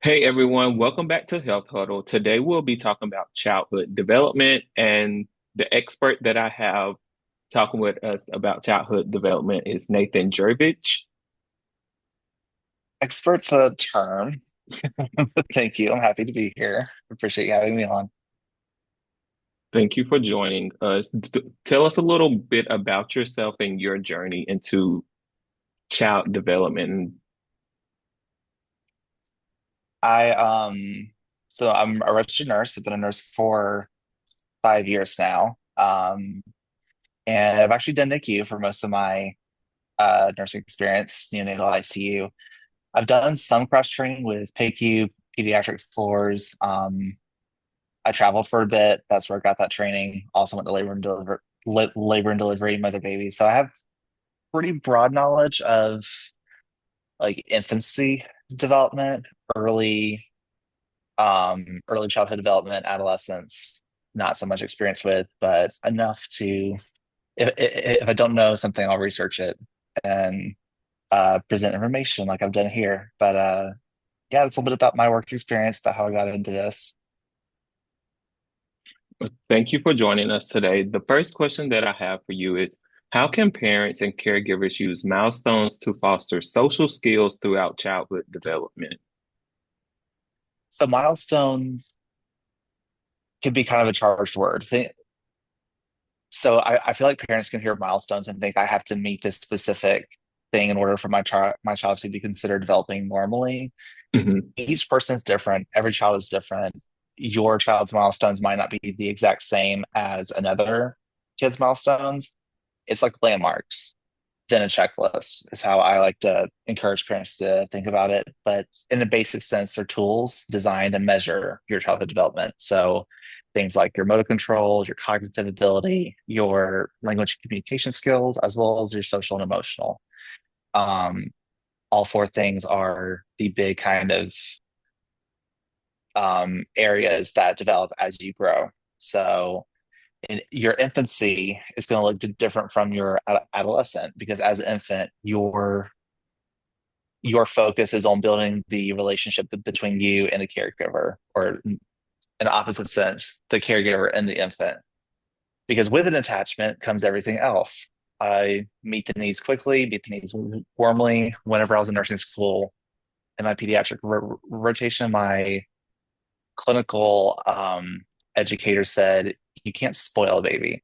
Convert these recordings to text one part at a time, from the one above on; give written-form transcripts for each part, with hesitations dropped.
Hey everyone, welcome back to Health Huddle. Today we'll be talking about childhood development, and the expert that I have talking with us about childhood development is Nathan Jervich. Expert's a term. Thank you. I'm happy to be here. Appreciate you having me on. Thank you for joining us. Tell us a little bit about yourself and your journey into child development. I so I'm a registered nurse. I've been a nurse for 5 years now. And I've actually done NICU for most of my nursing experience, neonatal ICU. I've done some cross training with PICU, pediatric floors. I traveled for a bit. That's where I got that training. Also went to labor and delivery, mother baby. So I have pretty broad knowledge of like infancy development, early early childhood development, adolescence, not so much experience with, but enough to if I don't know something, I'll research it and present information like I've done here. But yeah, it's a little bit about my work experience, about how I got into this. Thank you for joining us today. The first question that I have for you is, how can parents and caregivers use milestones to foster social skills throughout childhood development? So milestones can be kind of a charged word. So I feel like parents can hear milestones and think I have to meet this specific thing in order for my child to be considered developing normally. Mhm. Each person is different. Every child is different. Your child's milestones might not be the exact same as another kid's milestones. It's like landmarks, then a checklist is how I like to encourage parents to think about it. But in the basic sense, they're tools designed to measure your childhood development. So things like your motor control, your cognitive ability, your language and communication skills, as well as your social and emotional. Um, all four things are the big kind of areas that develop as you grow. So in your infancy is going to look different from your adolescent because as an infant, your focus is on building the relationship between you and the caregiver, or in opposite sense, the caregiver and the infant. Because with an attachment comes everything else. I meet the needs quickly, meet the needs warmly. Whenever I was in nursing school, in my pediatric rotation, my clinical educator said, "You can't spoil a baby,"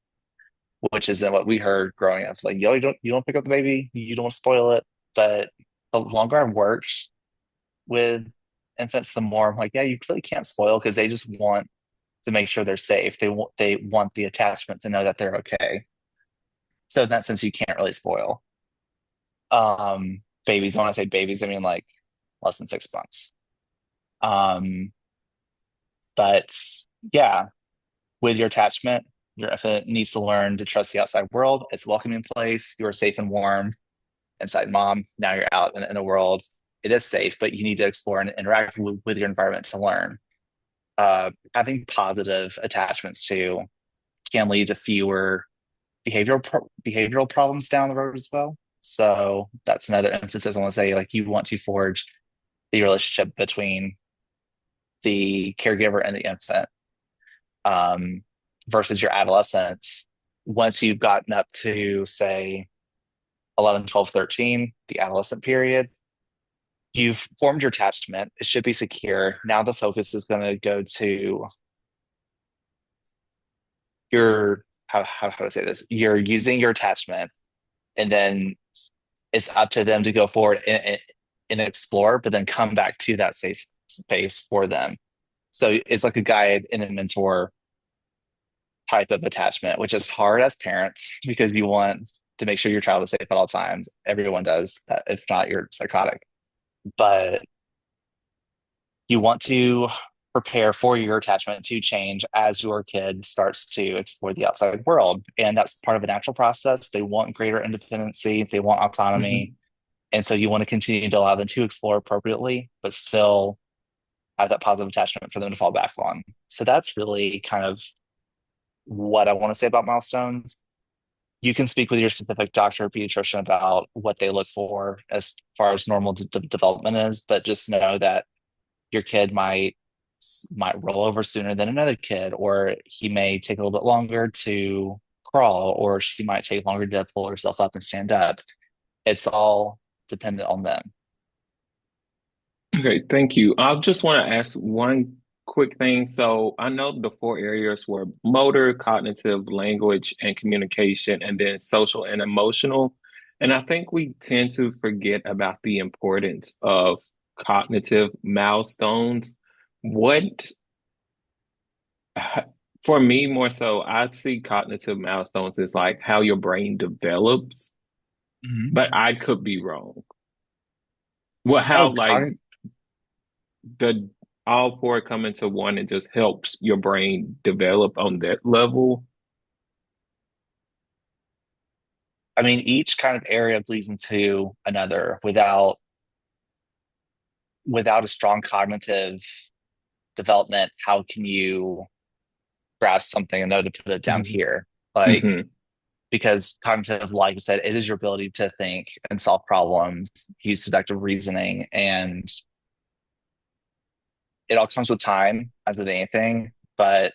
which is then what we heard growing up. It's like, yo, you don't pick up the baby, you don't spoil it. But the longer I've worked with infants, the more I'm like, yeah, you really can't spoil because they just want to make sure they're safe. They want the attachment to know that they're okay. So in that sense, you can't really spoil. Babies, when I say babies, I mean like less than 6 months. Um, but yeah, with your attachment, your infant needs to learn to trust the outside world. It's a welcoming place. You are safe and warm inside mom. Now you're out in the world. It is safe, but you need to explore and interact with your environment to learn. Having positive attachments too can lead to fewer behavioral problems down the road as well. So that's another emphasis I want to say. Like you want to forge the relationship between the caregiver and the infant, um, versus your adolescence. Once you've gotten up to say 11, 12, 13, the adolescent period, you've formed your attachment. It should be secure. Now the focus is going to go to your how to say this. You're using your attachment, and then it's up to them to go forward and explore, but then come back to that safe space for them. So it's like a guide and a mentor type of attachment, which is hard as parents because you want to make sure your child is safe at all times. Everyone does that. If not, you're psychotic. But you want to prepare for your attachment to change as your kid starts to explore the outside world. And that's part of a natural process. They want greater independency, they want autonomy. Mhm. And so you want to continue to allow them to explore appropriately, but still have that positive attachment for them to fall back on. So that's really kind of what I want to say about milestones. You can speak with your specific doctor or pediatrician about what they look for as far as normal development is, but just know that your kid might roll over sooner than another kid, or he may take a little bit longer to crawl, or she might take longer to pull herself up and stand up. It's all dependent on them. Okay, thank you. I just want to ask one quick thing. So I know the four areas were motor, cognitive, language, and communication, and then social and emotional. And I think we tend to forget about the importance of cognitive milestones. What, for me, more so, I see cognitive milestones as like how your brain develops, Mhm. but I could be wrong. Well, how Oh, like the all four come into one and just helps your brain develop on that level. I mean, each kind of area bleeds into another. Without a strong cognitive development, how can you grasp something and know to put it down Hmm. here? Like, Hmm. because cognitive, like I said, it is your ability to think and solve problems, use deductive reasoning, and it all comes with time, as with anything. But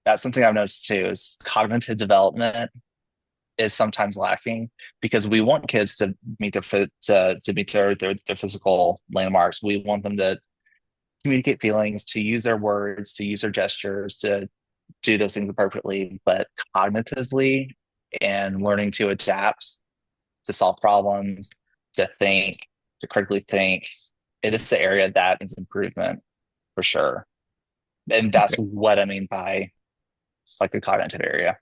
that's something I've noticed too is cognitive development is sometimes lacking because we want kids to meet to meet their physical landmarks. We want them to communicate feelings, to use their words, to use their gestures, to do those things appropriately. But cognitively and learning to adapt, to solve problems, to think, to critically think, it is the area that is improvement for sure. And that's Okay. what I mean by it's like the cognitive area.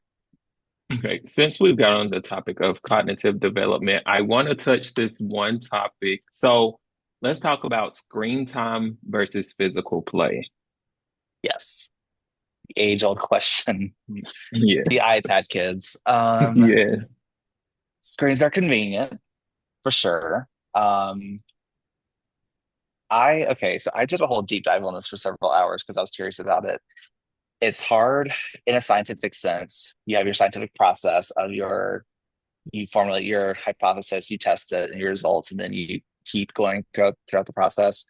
Okay. Since we've got on the topic of cognitive development, I want to touch this one topic. So let's talk about screen time versus physical play. Yes. Age old question. The Yes. iPad kids. Yes. Screens are convenient for sure. Um, okay, so I did a whole deep dive on this for several hours because I was curious about it. It's hard in a scientific sense. You have your scientific process of you formulate your hypothesis, you test it and your results, and then you keep going throughout the process.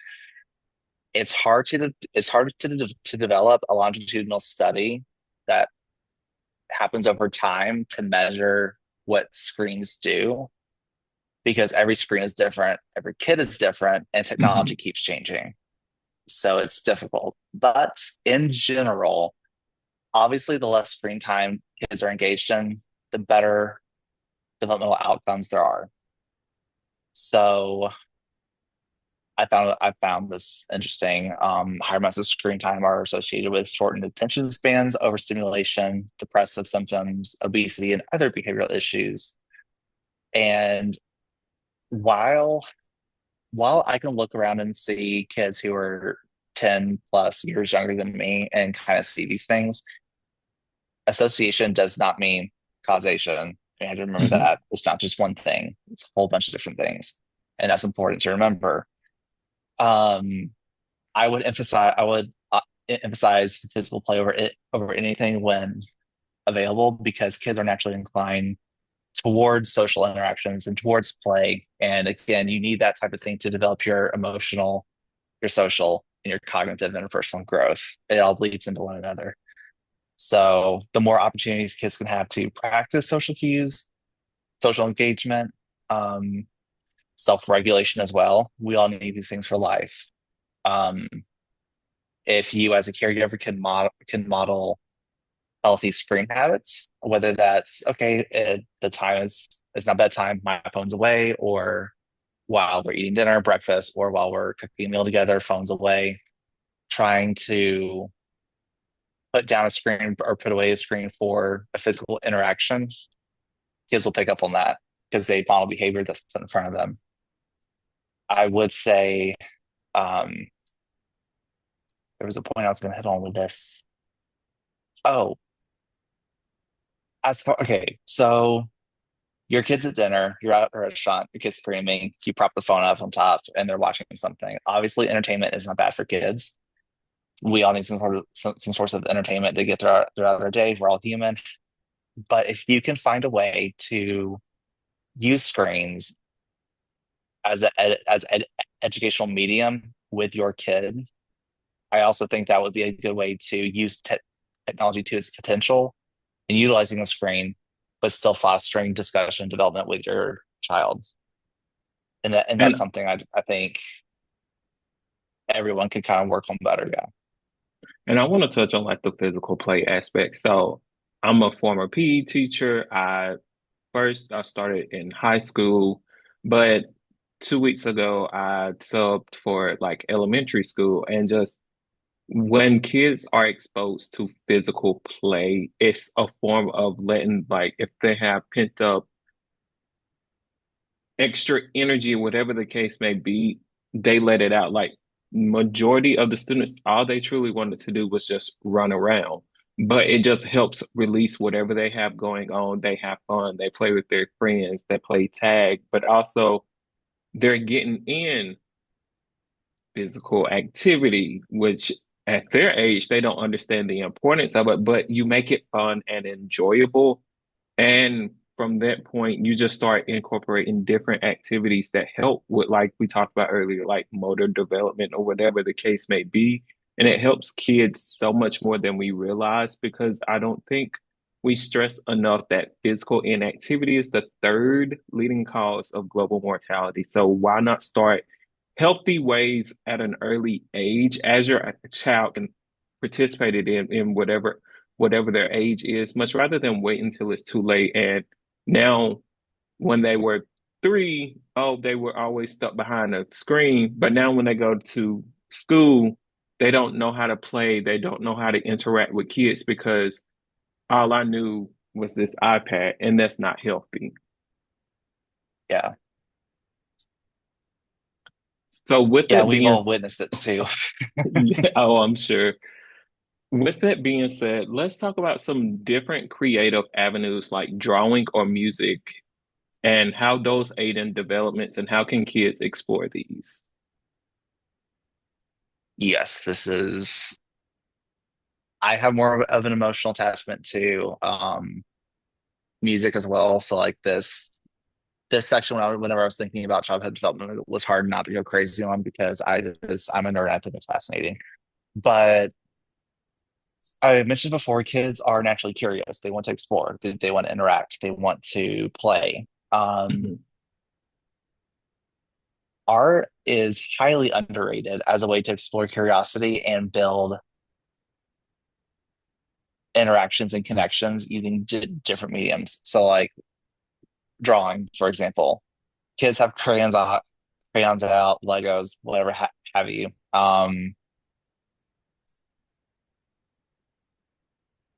It's hard to develop a longitudinal study that happens over time to measure what screens do because every screen is different, every kid is different, and technology Hmm. keeps changing. So it's difficult. But in general, obviously, the less screen time kids are engaged in, the better developmental outcomes there are. So I found this interesting. Higher amounts of screen time are associated with shortened attention spans, overstimulation, depressive symptoms, obesity, and other behavioral issues. And while while I can look around and see kids who are 10 plus years younger than me and kind of see these things, association does not mean causation. You have to remember Hmm. that it's not just one thing, it's a whole bunch of different things. And that's important to remember. Um, I would emphasize physical play over anything when available because kids are naturally inclined towards social interactions and towards play. And again, you need that type of thing to develop your emotional, your social, and your cognitive and interpersonal growth. It all bleeds into one another. So the more opportunities kids can have to practice social cues, social engagement, um, self-regulation as well. We all need these things for life. Um, if you as a caregiver can model healthy screen habits, whether that's okay, the time is it's not bedtime, my phone's away, or while we're eating dinner, breakfast, or while we're cooking a meal together, phones away, trying to put down a screen or put away a screen for a physical interaction, kids will pick up on that because they model behavior that's in front of them. I would say um, there was a point I was going to hit on with this. Oh, okay, so your kid's at dinner, you're out at a restaurant, your kid's screaming, you prop the phone up on top, and they're watching something. Obviously, entertainment is not bad for kids. We all need some source of entertainment to get throughout our day. We're all human. But if you can find a way to use screens as educational medium with your kid, I also think that would be a good way to use technology to its potential and utilizing the screen, but still fostering discussion and development with your child. And that's And something I think everyone could kind of work on better. Yeah. and I want to touch on like the physical play aspect. So I'm a former PE teacher. I started in high school, but 2 weeks ago I subbed for like elementary school, and just when kids are exposed to physical play, it's a form of letting, like, if they have pent up extra energy, whatever the case may be, they let it out. Like, majority of the students, all they truly wanted to do was just run around. But it just helps release whatever they have going on. They have fun, they play with their friends, they play tag, but also they're getting in physical activity, which at their age, they don't understand the importance of it, but you make it fun and enjoyable. And from that point, you just start incorporating different activities that help with, like we talked about earlier, like motor development or whatever the case may be. And it helps kids so much more than we realize, because I don't think we stress enough that physical inactivity is the third leading cause of global mortality. So why not start healthy ways at an early age as your child can participate in whatever their age is, much rather than wait until it's too late. And now, when they were 3, oh, they were always stuck behind a screen. But now, when they go to school, they don't know how to play. They don't know how to interact with kids, because all I knew was this iPad, and that's not healthy. Yeah. So, with Yeah. that We've being, all witnessed it too. yeah, oh, I'm sure. With that being said, let's talk about some different creative avenues like drawing or music, and how those aid in developments, and how can kids explore these? Yes, I have more of an emotional attachment to music as well. So like this section whenever I was thinking about childhood development, it was hard not to go crazy on because I'm a nerd. I think it's fascinating. But I mentioned before, kids are naturally curious. They want to explore. They want to interact. They want to play. Mhm. Art is highly underrated as a way to explore curiosity and build interactions and connections using different mediums. So, like drawing, for example, kids have crayons out, Legos, whatever have you.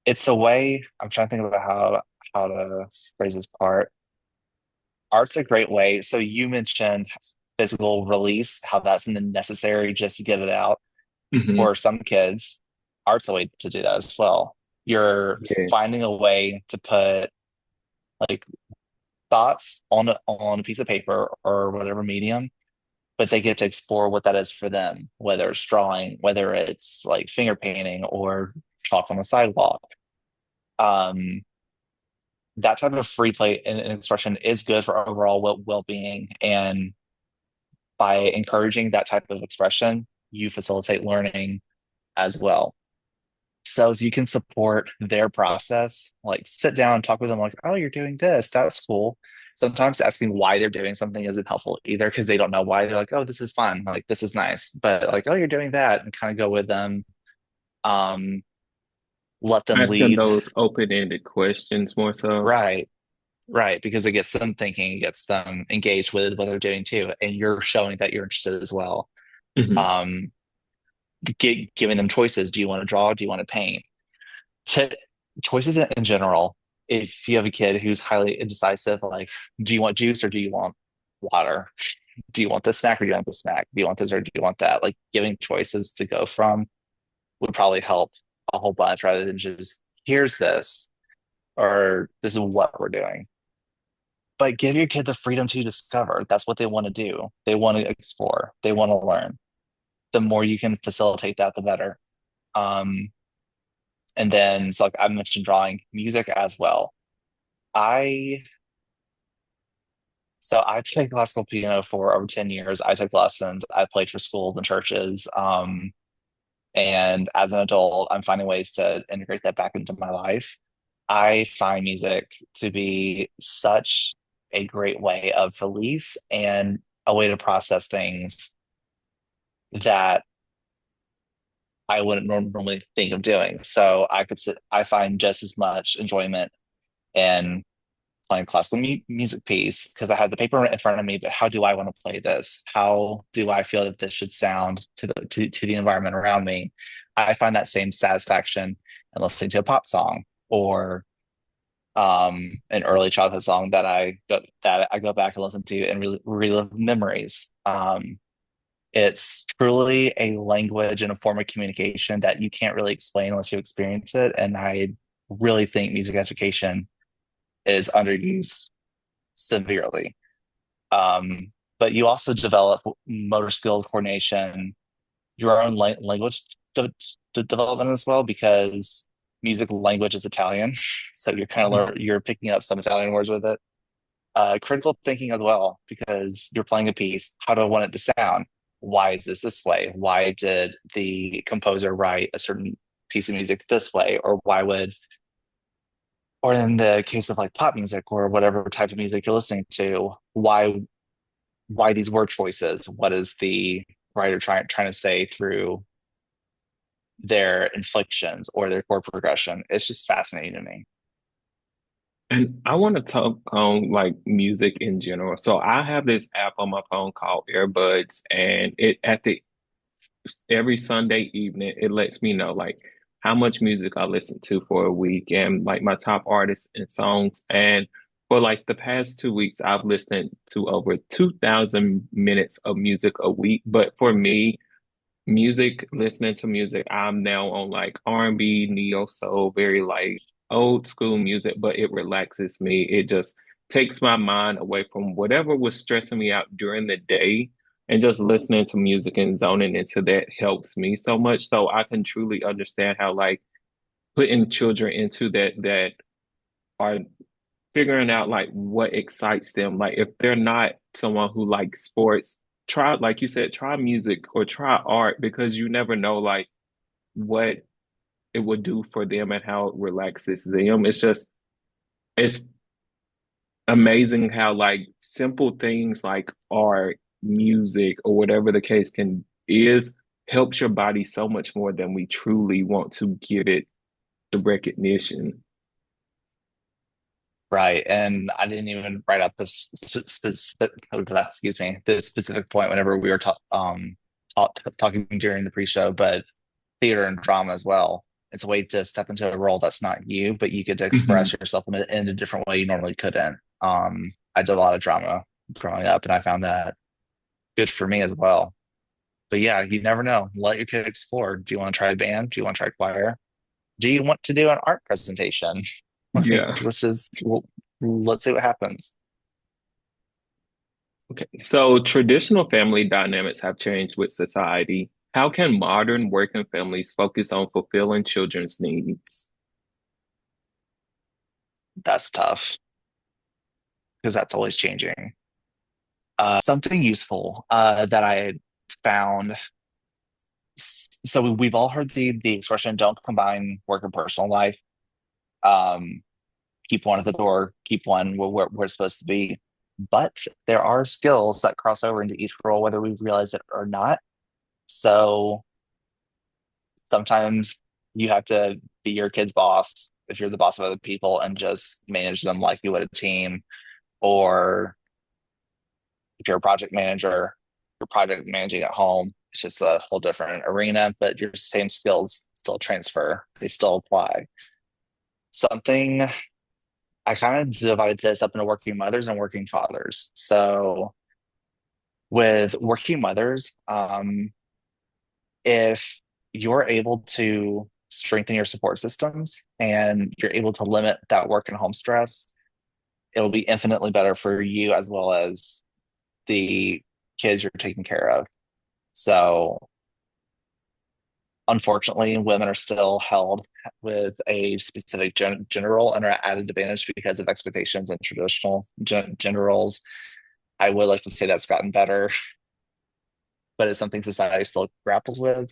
It's a way. I'm trying to think about how to phrase this part. Art's a great way. So you mentioned physical release, how that's necessary just to get it out. Mhm. For some kids, art's a way to do that as well. You're Yes. finding a way to put like thoughts on a piece of paper or whatever medium, but they get to explore what that is for them, whether it's drawing, whether it's like finger painting or chalk on the sidewalk. Um, that type of free play and expression is good for overall well-being. And by encouraging that type of expression, you facilitate learning as well. So if you can support their process, like sit down and talk with them, like, oh, you're doing this, that's cool. Sometimes asking why they're doing something isn't helpful either because they don't know why. They're like, oh, this is fun, like this is nice. But like, oh, you're doing that, and kind of go with them. Um, let them Asking lead. those open-ended questions more so. Right, right, because it gets them thinking, it gets them engaged with what they're doing too, and you're showing that you're interested as well. Mhm. Um, giving them choices. Do you want to draw? Do you want to paint? To choices in general, if you have a kid who's highly indecisive, like, do you want juice or do you want water? Do you want this snack or do you want this snack? Do you want this or do you want that? Like giving choices to go from would probably help a whole bunch rather than just here's this or this is what we're doing. But give your kid the freedom to discover. That's what they want to do. They want to explore. They want to learn. The more you can facilitate that, the better. Um, and then, so like I mentioned, drawing, music as well. I So I played classical piano for over 10 years. I took lessons. I played for schools and churches. And as an adult, I'm finding ways to integrate that back into my life. I find music to be such a great way of release and a way to process things that I wouldn't normally think of doing. I find just as much enjoyment in playing classical music piece because I have the paper in front of me, but how do I want to play this? How do I feel that this should sound to the environment around me? I find that same satisfaction in listening to a pop song or an early childhood song that I go back and listen to and relive memories. It's truly a language and a form of communication that you can't really explain unless you experience it. And I really think music education is underused severely. But you also develop motor skills, coordination, your own language development as well, because music language is Italian, so you're picking up some Italian words with it. Critical thinking as well, because you're playing a piece. How do I want it to sound? Why is this way? Why did the composer write a certain piece of music this way? Or in the case of like pop music or whatever type of music you're listening to, why these word choices? What is the writer trying to say through their inflections or their chord progression? It's just fascinating to me. And I want to talk on like music in general. So I have this app on my phone called Earbuds, and it at the every Sunday evening it lets me know like how much music I listen to for a week and like my top artists and songs. And for like the past 2 weeks, I've listened to over 2,000 minutes of music a week. But for me, listening to music, I'm now on like R&B, neo soul, very like old school music, but it relaxes me. It just takes my mind away from whatever was stressing me out during the day, and just listening to music and zoning into that helps me so much. So I can truly understand how like putting children into that are figuring out like what excites them. Like if they're not someone who likes sports, try, like you said, try music or try art, because you never know like what it would do for them and how it relaxes them. It's amazing how like simple things like art, music, or whatever the case can is helps your body so much more than we truly want to give it the recognition. Right. And I didn't even write up excuse me, this specific point whenever we were talking during the pre-show, but theater and drama as well. It's a way to step into a role that's not you, but you get to express Mhm. yourself in a different way you normally couldn't. I did a lot of drama growing up, and I found that good for me as well. But yeah, you never know. Let your kid explore. Do you want to try a band? Do you want to try choir? Do you want to do an art presentation? Like, Yeah. let's see what happens. Okay. So traditional family dynamics have changed with society. How can modern working families focus on fulfilling children's needs? That's tough because that's always changing. Something useful that I found. So we've all heard the expression "don't combine work and personal life." Um, Keep one at the door, keep one where it's supposed to be. But there are skills that cross over into each role, whether we realize it or not. So sometimes you have to be your kid's boss if you're the boss of other people and just manage them like you would a team. Or if you're a project manager, you're project managing at home. It's just a whole different arena, but your same skills still transfer, they still apply. Something I kind of divided this up into working mothers and working fathers. So with working mothers, if you're able to strengthen your support systems and you're able to limit that work and home stress, it'll be infinitely better for you as well as the kids you're taking care of. So unfortunately, women are still held with a specific gender role and are at an advantage because of expectations and traditional gender roles. I would like to say that's gotten better, but it's something society still grapples with.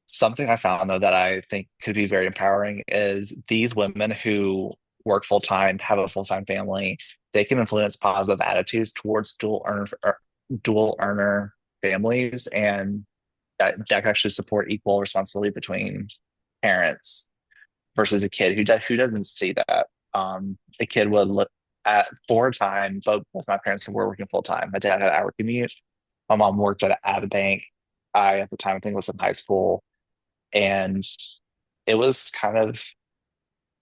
Something I found though that I think could be very empowering is these women who work full time, have a full time family, they can influence positive attitudes towards dual earner families, and that can actually support equal responsibility between parents versus a kid who doesn't see that. A kid would look at for a time, both my parents were working full time. My dad had an hour commute. My mom worked at a bank. I, at the time, I think was in high school. And it was kind of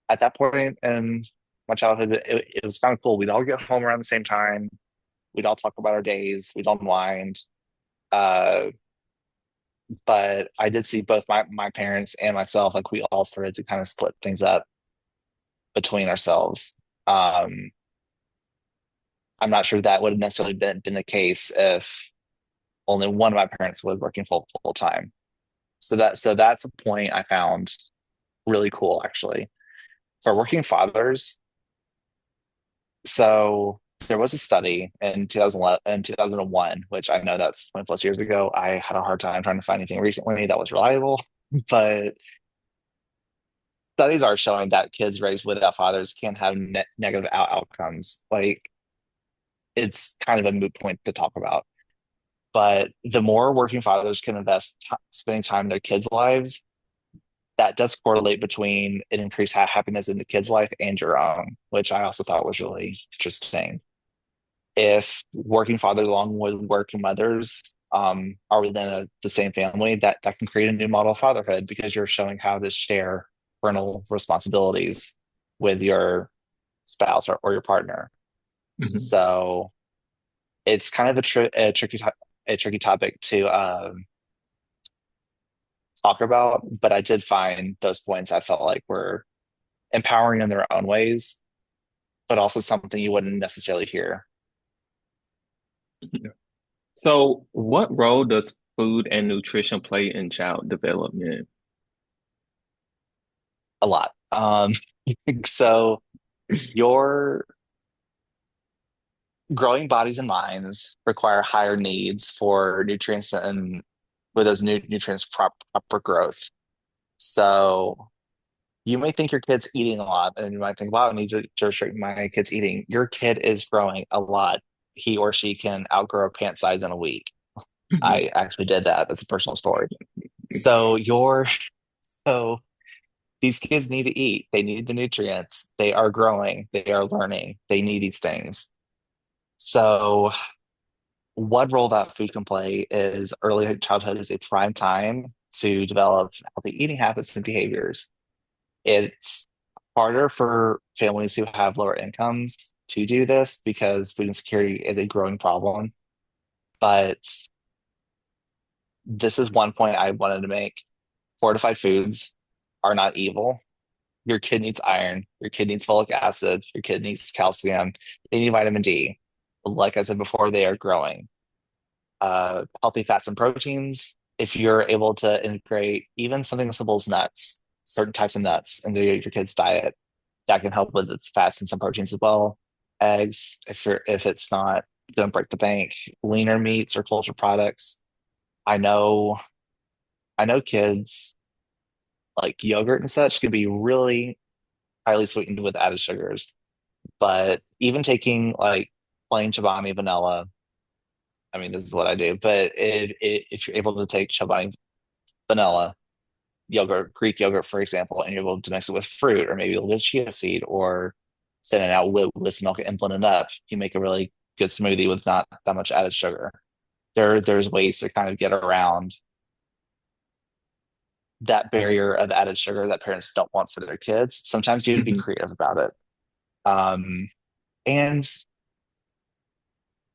at that point in my childhood, it was kind of cool. We'd all get home around the same time. We'd all talk about our days. We'd all unwind. Uh, but I did see both my parents and myself, like we all started to kind of split things up between ourselves. Um, I'm not sure that would have necessarily been the case if only one of my parents was working full time. So that's a point I found really cool actually. For working fathers, so there was a study in 2011 and 2001, which I know that's 20 plus years ago. I had a hard time trying to find anything recently that was reliable, but studies are showing that kids raised without fathers can have negative outcomes. Like it's kind of a moot point to talk about. But the more working fathers can invest spending time in their kids' lives, that does correlate between an increased happiness in the kid's life and your own, which I also thought was really interesting. If working fathers along with working mothers are within the same family, that can create a new model of fatherhood because you're showing how to share parental responsibilities with your spouse or your partner. Mhm. So it's kind of a tricky topic to talk about, but I did find those points I felt like were empowering in their own ways, but also something you wouldn't necessarily hear So, what role does food and nutrition play in child development? a lot. So your growing bodies and minds require higher needs for nutrients and with those new nutrients proper growth. So you may think your kid's eating a lot, and you might think, wow, I need to restrict my kid's eating. Your kid is growing a lot. He or she can outgrow a pant size in a week. I actually did that. That's a personal story. So so these kids need to eat. They need the nutrients. They are growing. They are learning. They need these things. So one role that food can play is early childhood is a prime time to develop healthy eating habits and behaviors. It's harder for families who have lower incomes to do this because food insecurity is a growing problem. But this is one point I wanted to make. Fortified foods are not evil. Your kid needs iron, your kid needs folic acid, your kid needs calcium, they need vitamin D. Like I said before, they are growing. Healthy fats and proteins, if you're able to integrate even something as simple as nuts, certain types of nuts into your kid's diet, that can help with the fats and some proteins as well. Eggs, if it's not, don't break the bank. Leaner meats or cultured products. I know, I know kids like yogurt and such can be really highly sweetened with added sugars. But even taking like plain Chobani vanilla, I mean, this is what I do. But if you're able to take Chobani vanilla yogurt, Greek yogurt, for example, and you're able to mix it with fruit or maybe a little chia seed or send it out with some milk and blend it up, you make a really good smoothie with not that much added sugar. There's ways to kind of get around that barrier of added sugar that parents don't want for their kids. Sometimes you have to be Mhm. creative about it. Um, and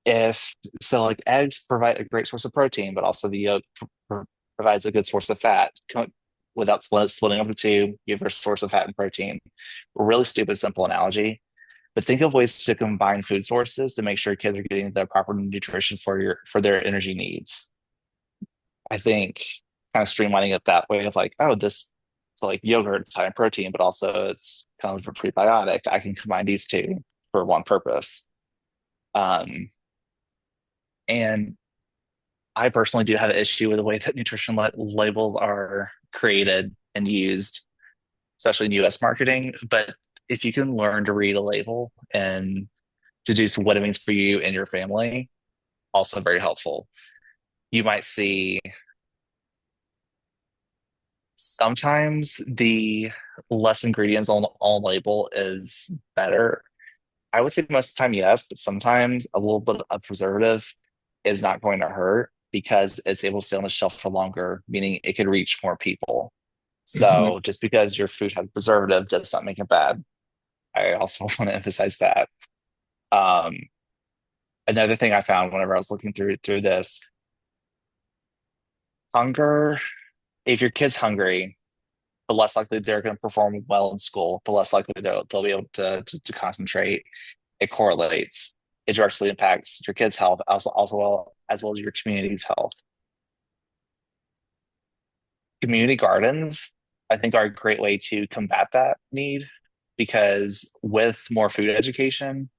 if so, like eggs provide a great source of protein, but also the yolk provides a good source of fat. Without splitting up the two, you have a source of fat and protein. Really stupid, simple analogy, but think of ways to combine food sources to make sure kids are getting the proper nutrition for their energy needs. I think kind of streamlining it that way of like, oh, this so like yogurt, it's high in protein, but also it's kind of a prebiotic. I can combine these two for one purpose. Um, And I personally do have an issue with the way that labels are created and used, especially in US marketing. But if you can learn to read a label and deduce what it means for you and your family, also very helpful. You might see sometimes the less ingredients on label is better. I would say most of the time, yes, but sometimes a little bit of preservative is not going to hurt because it's able to stay on the shelf for longer, meaning it could reach more people. Hmm. So just because your food has preservative does not make it bad. I also want to emphasize that. Um, Another thing I found whenever I was looking through this, hunger, if your kid's hungry, the less likely they're going to perform well in school, the less likely they'll be able to concentrate. It correlates. It directly impacts your kids' health, as well as your community's health. Community gardens, I think, are a great way to combat that need because with more food education,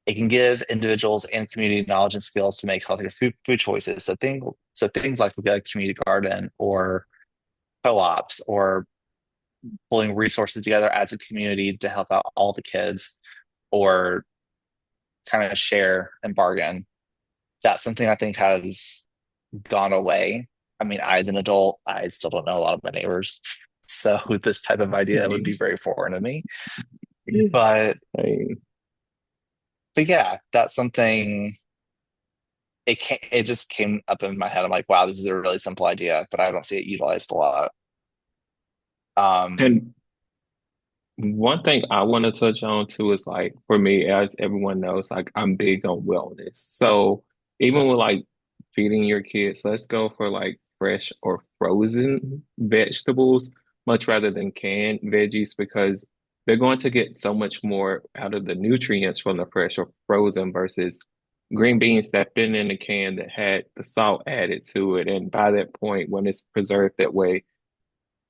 it can give individuals and community knowledge and skills to make healthier food choices. So things like a community garden or co-ops or pulling resources together as a community to help out all the kids or kind of share and bargain. That's something I think has gone away. I mean, I as an adult, I still don't know a lot of my neighbors. So this type of idea would Same. be very foreign to me. But Same. but yeah, that's something it just came up in my head. I'm like, wow, this is a really simple idea, but I don't see it utilized a lot. Um, And one thing I want to touch on too is like for me, as everyone knows, like I'm big on wellness. So even with like feeding your kids, let's go for like fresh or frozen vegetables, much rather than canned veggies, because they're going to get so much more out of the nutrients from the fresh or frozen versus green beans that been in a can that had the salt added to it. And by that point, when it's preserved that way,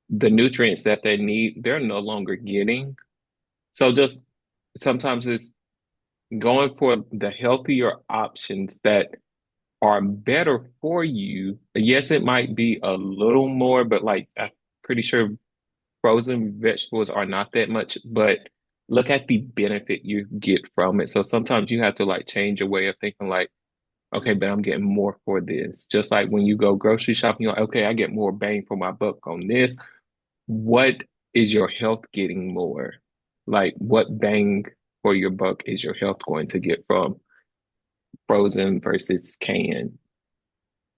the nutrients that they need, they're no longer getting. So just sometimes it's going for the healthier options that are better for you. Yes, it might be a little more, but like I'm pretty sure frozen vegetables are not that much, but look at the benefit you get from it. So sometimes you have to like change your way of thinking like, okay, but I'm getting more for this. Just like when you go grocery shopping, you're like, okay, I get more bang for my buck on this. What is your health getting more? Like, what bang for your buck is your health going to get from frozen versus canned?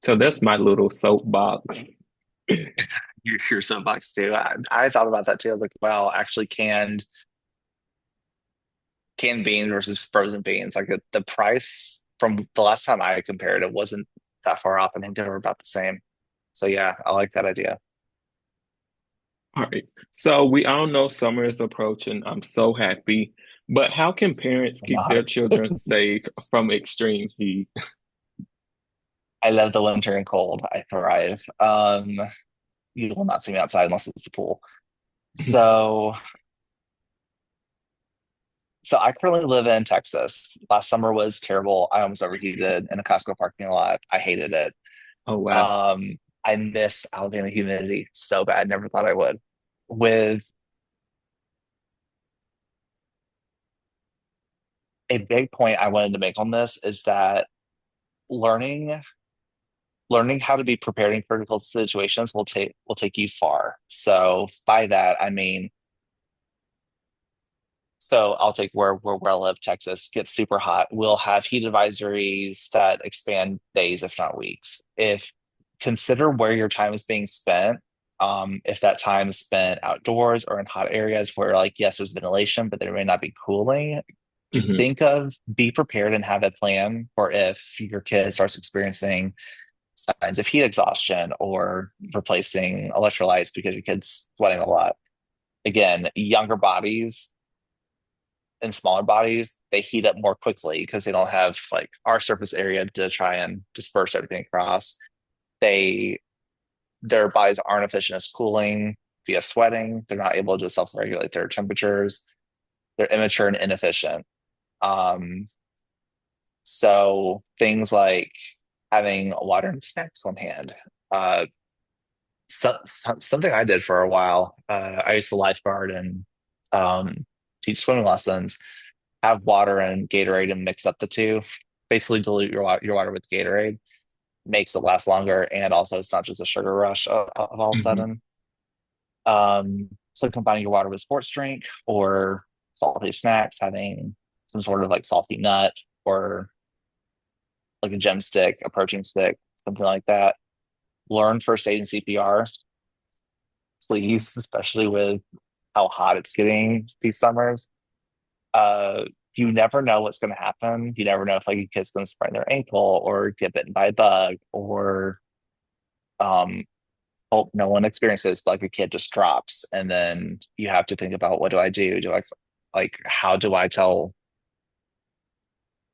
So that's my little soapbox. your soapbox too. I thought about that too. I was like, well, actually, canned beans versus frozen beans, like the price from the last time I compared, it wasn't that far off. I think they were about the same. So yeah, I like that idea. All right. So we all know summer is approaching. I'm so happy. But how can parents I'm keep their not. children safe from extreme heat? I love the winter and cold. I thrive. You will not see me outside unless it's the pool. So, so I currently live in Texas. Last summer was terrible. I almost overheated in a Costco parking lot. I hated it. Oh, wow. I miss Alabama humidity so bad. Never thought I would. With a big point I wanted to make on this is that learning learning how to be prepared in critical situations will take you far. So by that I mean, so I'll take where I live, Texas gets super hot. We'll have heat advisories that expand days, if not weeks. If consider where your time is being spent. If that time is spent outdoors or in hot areas where, like, yes, there's ventilation, but there may not be cooling, Hmm. be prepared and have a plan for if your kid starts experiencing signs of heat exhaustion or replacing electrolytes because your kid's sweating a lot. Again, younger bodies and smaller bodies, they heat up more quickly because they don't have like our surface area to try and disperse everything across. They their bodies aren't efficient as cooling via sweating. They're not able to self-regulate their temperatures. They're immature and inefficient. Um, so things like having water and snacks on hand. Uh, something I did for a while. I used to lifeguard and teach swimming lessons. Have water and Gatorade and mix up the two. Basically, dilute your water with Gatorade makes it last longer, and also it's not just a sugar rush of all of a Hmm. sudden. So combining your water with sports drink or salty snacks, having some sort of like salty nut or like a gem stick, a protein stick, something like that. Learn first aid and CPR, please, especially with how hot it's getting these summers. Uh, you never know what's going to happen. You never know if like a kid's going to sprain their ankle or get bitten by a bug or um, hope no one experiences, but like a kid just drops, and then you have to think about what do I do? Do I like how do I tell?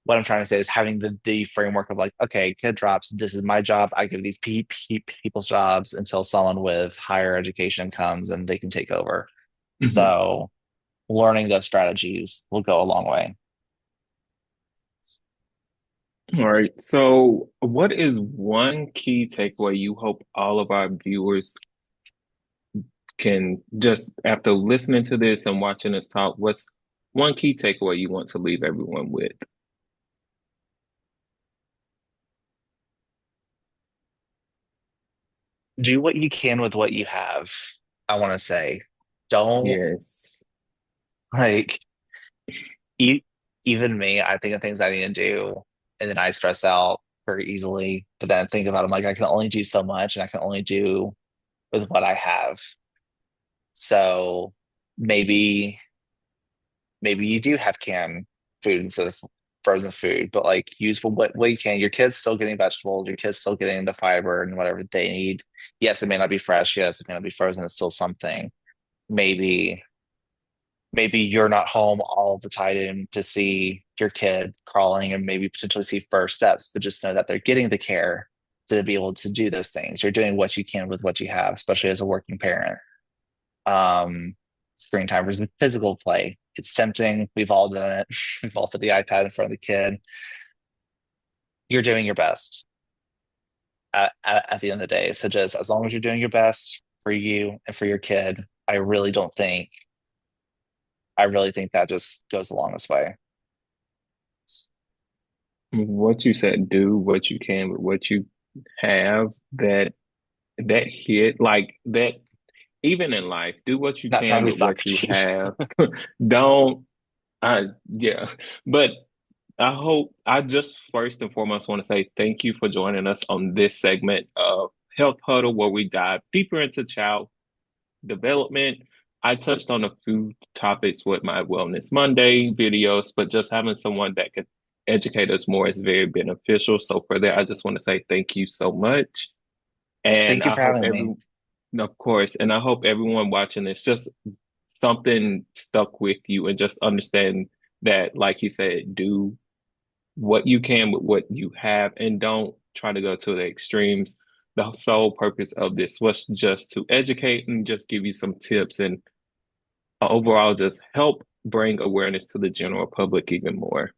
What I'm trying to say is having the framework of like, okay, kid drops. This is my job. I give these people's jobs until someone with higher education comes and they can take over. Hmm. So learning those strategies will go a long way. All right. So, what is one key takeaway you hope all of our viewers can just, after listening to this and watching us talk, what's one key takeaway you want to leave everyone with? Do what you can with what you have. I want to say, don't Yes. like e even me. I think of things I need to do, and then I stress out very easily. But then I think about it, I'm like, I can only do so much, and I can only do with what I have. So maybe maybe you do have canned food instead of frozen food, but like use what you can. Your kid's still getting vegetables, your kid's still getting the fiber and whatever they need. Yes, it may not be fresh. Yes, it may not be frozen. It's still something. Maybe maybe you're not home all the time to see your kid crawling and maybe potentially see first steps, but just know that they're getting the care to be able to do those things. You're doing what you can with what you have, especially as a working parent. Um, Screen time versus physical play. It's tempting. We've all done it. We've all put the iPad in front of the kid. You're doing your best at the end of the day. So just as long as you're doing your best for you and for your kid, I really think that just goes along this way. What you said, do what you can with what you have, that hit like that. Even in life, do what you Not trying can to be with what you Socrates. have. Don't yeah. But I just first and foremost want to say thank you for joining us on this segment of Health Huddle, where we dive deeper into child development. I touched on a few topics with my Wellness Monday videos, but just having someone that could educate us more is very beneficial. So for that, I just want to say thank you so much. And Thank you I for hope having me. every, of course, and I hope everyone watching this just something stuck with you and just understand that, like you said, do what you can with what you have and don't try to go to the extremes. The sole purpose of this was just to educate and just give you some tips and overall just help bring awareness to the general public even more.